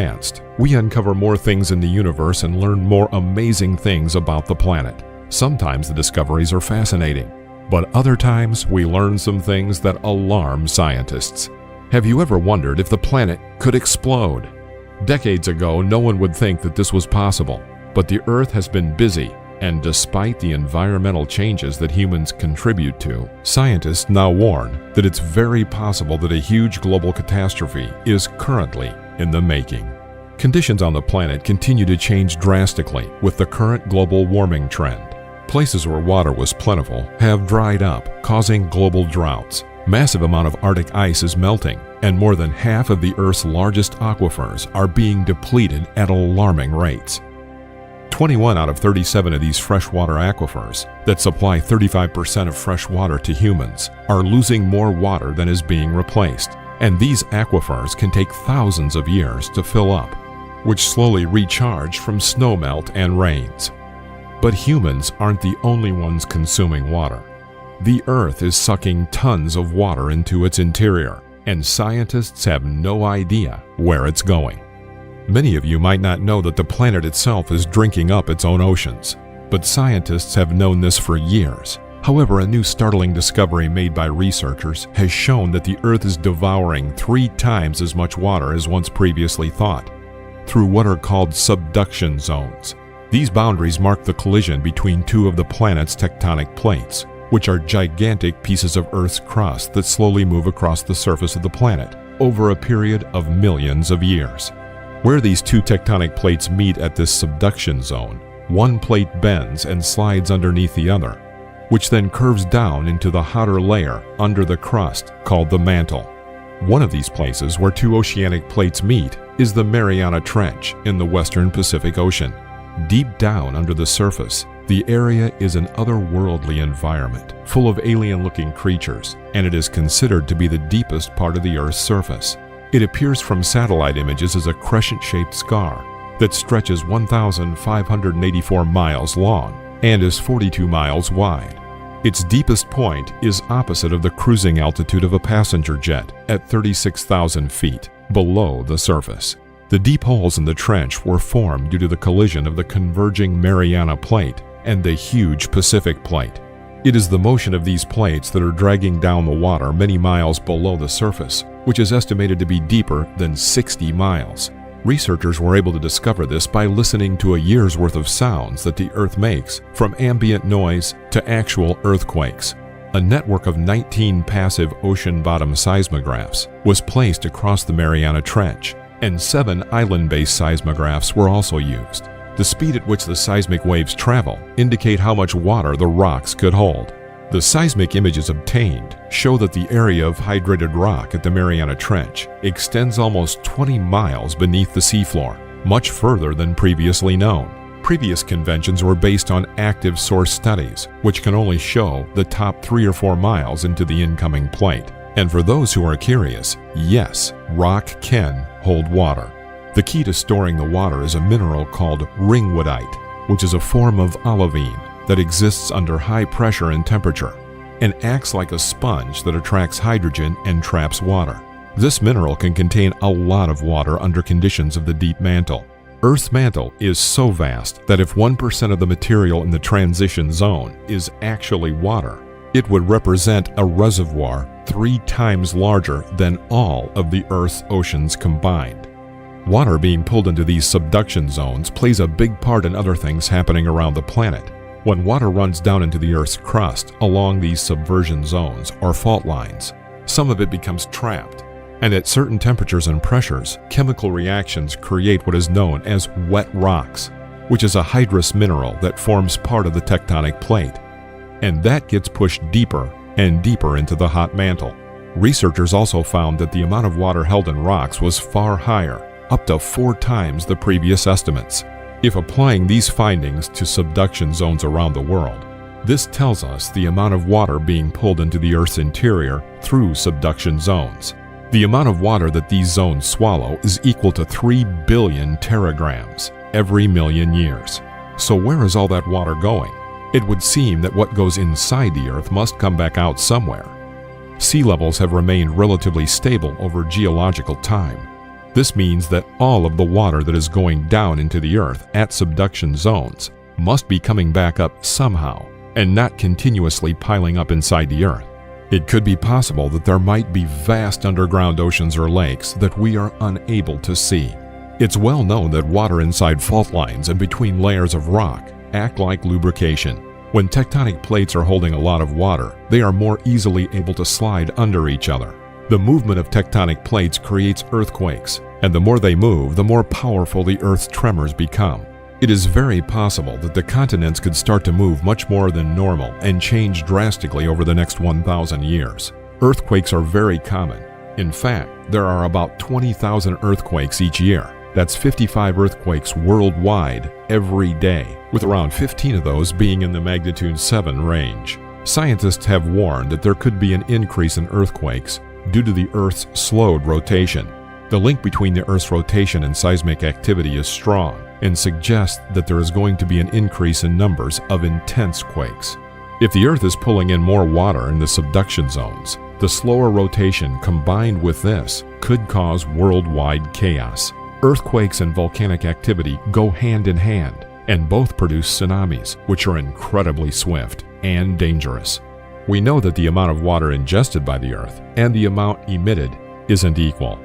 advanced, we uncover more things in the universe and learn more amazing things about the planet. Sometimes the discoveries are fascinating, but other times we learn some things that alarm scientists. Have you ever wondered if the planet could explode? Decades ago, no one would think that this was possible, but the Earth has been busy, and despite the environmental changes that humans contribute to, scientists now warn that it's very possible that a huge global catastrophe is currently in the making. Conditions on the planet continue to change drastically with the current global warming trend. Places where water was plentiful have dried up, causing global droughts. Massive amount of Arctic ice is melting, and more than half of the Earth's largest aquifers are being depleted at alarming rates. 21 out of 37 of these freshwater aquifers that supply 35% of fresh water to humans are losing more water than is being replaced, and these aquifers can take thousands of years to fill up, which slowly recharge from snowmelt and rains. But humans aren't the only ones consuming water. The Earth is sucking tons of water into its interior, and scientists have no idea where it's going. Many of you might not know that the planet itself is drinking up its own oceans, but scientists have known this for years. However, a new startling discovery made by researchers has shown that the Earth is devouring 3 times as much water as once previously thought, through what are called subduction zones. These boundaries mark the collision between 2 of the planet's tectonic plates, which are gigantic pieces of Earth's crust that slowly move across the surface of the planet over a period of millions of years. Where these 2 tectonic plates meet at this subduction zone, one plate bends and slides underneath the other, which then curves down into the hotter layer under the crust called the mantle. One of these places where 2 oceanic plates meet is the Mariana Trench in the western Pacific Ocean. Deep down under the surface, the area is an otherworldly environment full of alien-looking creatures, and it is considered to be the deepest part of the Earth's surface. It appears from satellite images as a crescent-shaped scar that stretches 1,584 miles long and is 42 miles wide. Its deepest point is opposite of the cruising altitude of a passenger jet at 36,000 feet below the surface. The deep holes in the trench were formed due to the collision of the converging Mariana Plate and the huge Pacific Plate. It is the motion of these plates that are dragging down the water many miles below the surface, which is estimated to be deeper than 60 miles. Researchers were able to discover this by listening to a year's worth of sounds that the Earth makes, from ambient noise to actual earthquakes. A network of 19 passive ocean bottom seismographs was placed across the Mariana Trench, and 7 island-based seismographs were also used. The speed at which the seismic waves travel indicate how much water the rocks could hold. The seismic images obtained show that the area of hydrated rock at the Mariana Trench extends almost 20 miles beneath the seafloor, much further than previously known. Previous conventions were based on active source studies, which can only show the top 3 or 4 miles into the incoming plate. And for those who are curious, yes, rock can hold water. The key to storing the water is a mineral called ringwoodite, which is a form of olivine that exists under high pressure and temperature, and acts like a sponge that attracts hydrogen and traps water. This mineral can contain a lot of water under conditions of the deep mantle. Earth's mantle is so vast that if 1% of the material in the transition zone is actually water, it would represent a reservoir 3 times larger than all of the Earth's oceans combined. Water being pulled into these subduction zones plays a big part in other things happening around the planet. When water runs down into the Earth's crust along these subversion zones or fault lines, some of it becomes trapped, and at certain temperatures and pressures, chemical reactions create what is known as wet rocks, which is a hydrous mineral that forms part of the tectonic plate, and that gets pushed deeper and deeper into the hot mantle. Researchers also found that the amount of water held in rocks was far higher, up to 4 times the previous estimates. If applying these findings to subduction zones around the world, this tells us the amount of water being pulled into the Earth's interior through subduction zones. The amount of water that these zones swallow is equal to 3 billion teragrams every million years. So where is all that water going? It would seem that what goes inside the Earth must come back out somewhere. Sea levels have remained relatively stable over geological time, This means that all of the water that is going down into the Earth at subduction zones must be coming back up somehow and not continuously piling up inside the Earth. It could be possible that there might be vast underground oceans or lakes that we are unable to see. It's well known that water inside fault lines and between layers of rock act like lubrication. When tectonic plates are holding a lot of water, they are more easily able to slide under each other. The movement of tectonic plates creates earthquakes, and the more they move, the more powerful the Earth's tremors become. It is very possible that the continents could start to move much more than normal and change drastically over the next 1,000 years. Earthquakes are very common. In fact, there are about 20,000 earthquakes each year. That's 55 earthquakes worldwide every day, with around 15 of those being in the magnitude 7 range. Scientists have warned that there could be an increase in earthquakes due to the Earth's slowed rotation. The link between the Earth's rotation and seismic activity is strong and suggests that there is going to be an increase in numbers of intense quakes. If the Earth is pulling in more water in the subduction zones, the slower rotation combined with this could cause worldwide chaos. Earthquakes and volcanic activity go hand in hand, and both produce tsunamis, which are incredibly swift and dangerous. We know that the amount of water ingested by the Earth and the amount emitted isn't equal.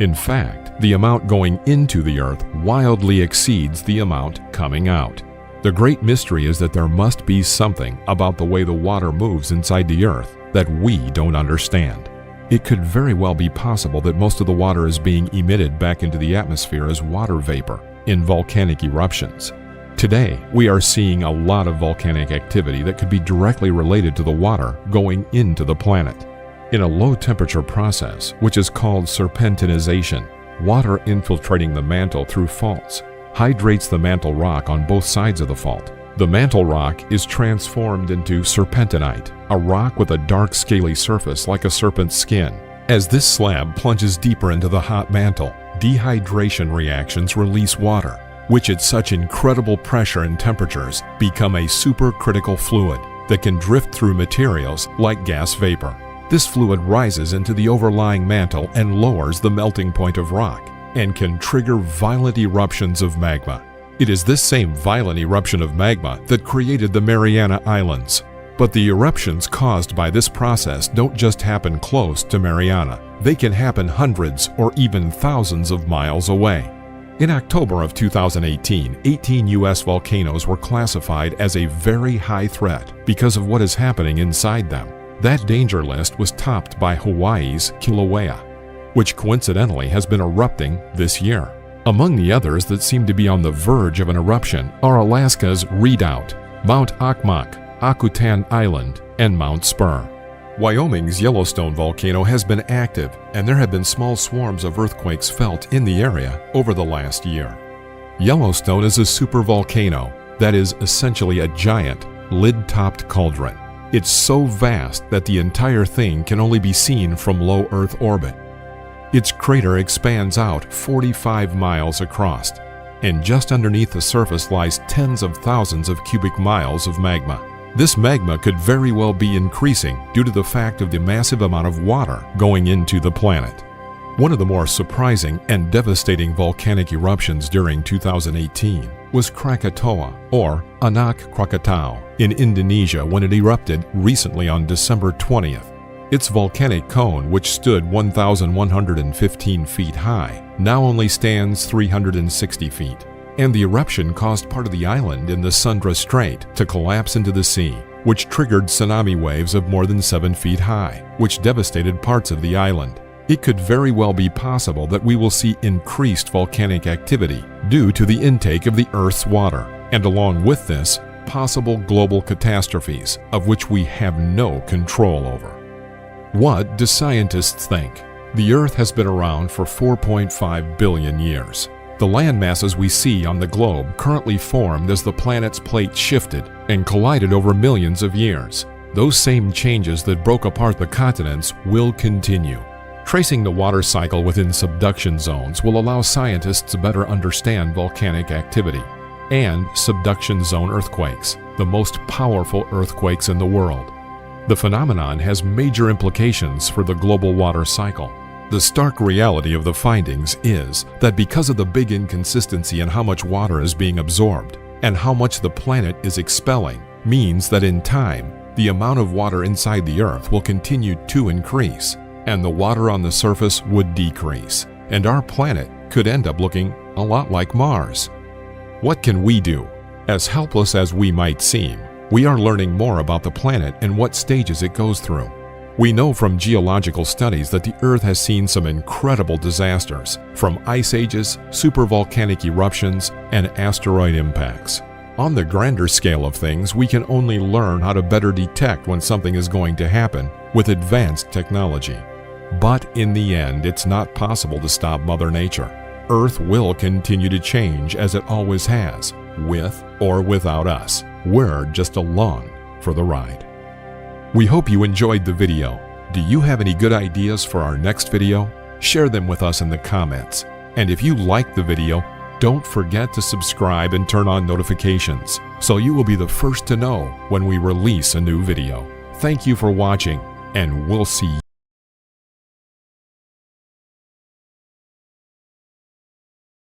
In fact, the amount going into the Earth wildly exceeds the amount coming out. The great mystery is that there must be something about the way the water moves inside the Earth that we don't understand. It could very well be possible that most of the water is being emitted back into the atmosphere as water vapor in volcanic eruptions. Today, we are seeing a lot of volcanic activity that could be directly related to the water going into the planet. In a low-temperature process, which is called serpentinization, water infiltrating the mantle through faults hydrates the mantle rock on both sides of the fault. The mantle rock is transformed into serpentinite, a rock with a dark scaly surface like a serpent's skin. As this slab plunges deeper into the hot mantle, dehydration reactions release water, which at such incredible pressure and temperatures become a supercritical fluid that can drift through materials like gas vapor. This fluid rises into the overlying mantle and lowers the melting point of rock and can trigger violent eruptions of magma. It is this same violent eruption of magma that created the Mariana Islands. But the eruptions caused by this process don't just happen close to Mariana. They can happen hundreds or even thousands of miles away. In October of 2018, 18 U.S. volcanoes were classified as a very high threat because of what is happening inside them. That danger list was topped by Hawaii's Kilauea, which coincidentally has been erupting this year. Among the others that seem to be on the verge of an eruption are Alaska's Redoubt, Mount Okmok, Akutan Island, and Mount Spur. Wyoming's Yellowstone volcano has been active, and there have been small swarms of earthquakes felt in the area over the last year. Yellowstone is a supervolcano that is essentially a giant, lid-topped cauldron. It's so vast that the entire thing can only be seen from low Earth orbit. Its crater expands out 45 miles across, and just underneath the surface lies tens of thousands of cubic miles of magma. This magma could very well be increasing due to the fact of the massive amount of water going into the planet. One of the more surprising and devastating volcanic eruptions during 2018 was Krakatoa, or Anak Krakatau, in Indonesia when it erupted recently on December 20th. Its volcanic cone, which stood 1,115 feet high, now only stands 360 feet, and the eruption caused part of the island in the Sunda Strait to collapse into the sea, which triggered tsunami waves of more than 7 feet high, which devastated parts of the island. It could very well be possible that we will see increased volcanic activity due to the intake of the Earth's water, and along with this, possible global catastrophes of which we have no control over. What do scientists think? The Earth has been around for 4.5 billion years. The land masses we see on the globe currently formed as the planet's plate shifted and collided over millions of years. Those same changes that broke apart the continents will continue. Tracing the water cycle within subduction zones will allow scientists to better understand volcanic activity and subduction zone earthquakes, the most powerful earthquakes in the world. The phenomenon has major implications for the global water cycle. The stark reality of the findings is that because of the big inconsistency in how much water is being absorbed and how much the planet is expelling, means that in time, the amount of water inside the Earth will continue to increase, and the water on the surface would decrease, and our planet could end up looking a lot like Mars. What can we do? As helpless as we might seem, we are learning more about the planet and what stages it goes through. We know from geological studies that the Earth has seen some incredible disasters, from ice ages, supervolcanic eruptions, and asteroid impacts. On the grander scale of things, we can only learn how to better detect when something is going to happen with advanced technology. But in the end, it's not possible to stop Mother Nature. Earth will continue to change as it always has, with or without us. We're just along for the ride. We hope you enjoyed the video. Do you have any good ideas for our next video? Share them with us in the comments. And if you liked the video, don't forget to subscribe and turn on notifications so you will be the first to know when we release a new video. Thank you for watching, and we'll see you.